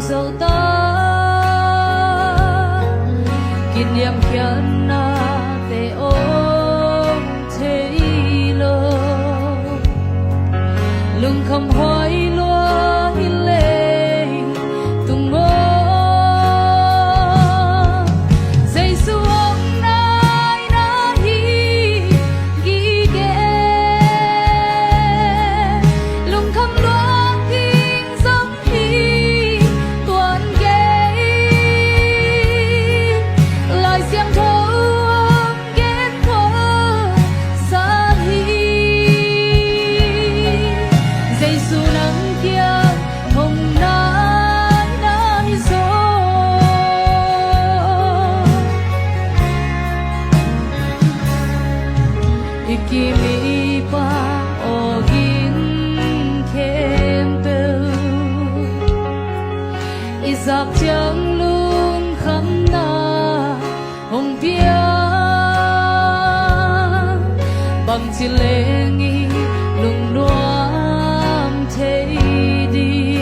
dầu ta kỷ niệm khian na te ôm thế lo lung khăm hoài lo hi lệ tung mơ dây xuống nai na hi ghi ghé lung khăm lo kinh giống hi tuan ghé lại xem thâu ghét thơ xa hi dây su nắng kia hồng nai nai gió ikimi pa ogin kempel izap chang lung kham na hồng bia bằng chỉ lengi lung loam thế đi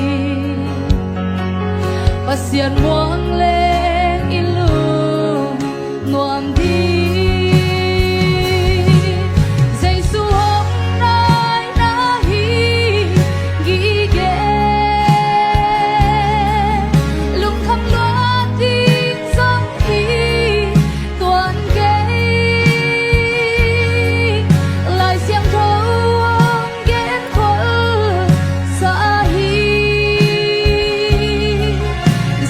pasian muang le ilum nuam đi dây su hôm nay na hi ghi ghé lung khăm loa tin giống hi tuan ghé lại xem thâu ghét khổ xa hi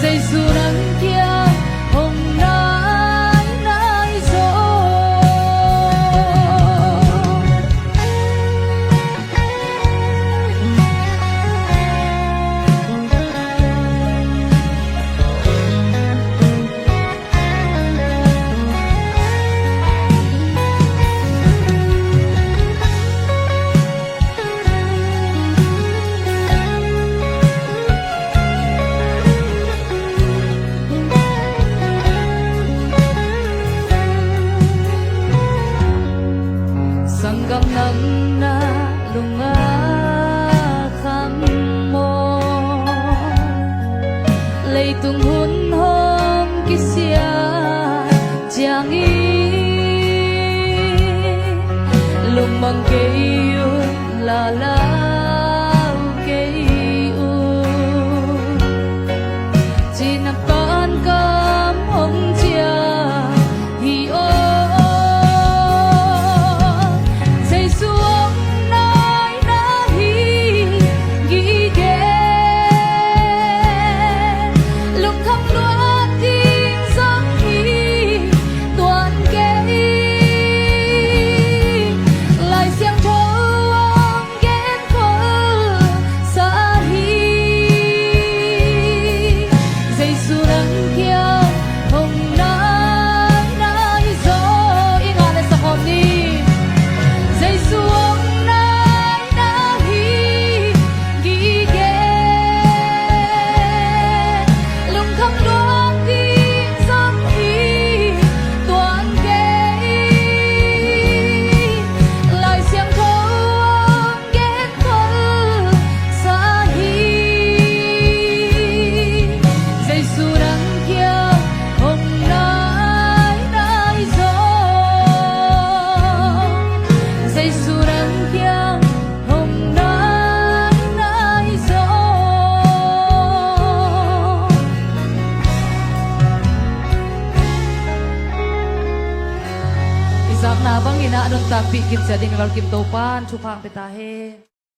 dây su nắng kia hồng nai nai gió sanggam nang na lunga kham mo leitung hun hom kisia chiang y lung mang kêu la la kêu chỉ nằm con cam hồng chia hi ô dây xuống nai na hi ghi ghé lung khăm loa tin giống hi tuan ghé lại xem thâu ghét khổ xa hi dây su nắng kia hồng nai nai gió ingat sa kami dây xuống nai na hi ghi ghé lung khăm loa tin giống hi tuan ghé lại xem thâu ghét khổ xa hi dây su nắng kia hồng nai nai gió dây su nắng kia hồng nai nai gió izak na bang ina anong tapi kim sa din wal kim topan chupang pitahe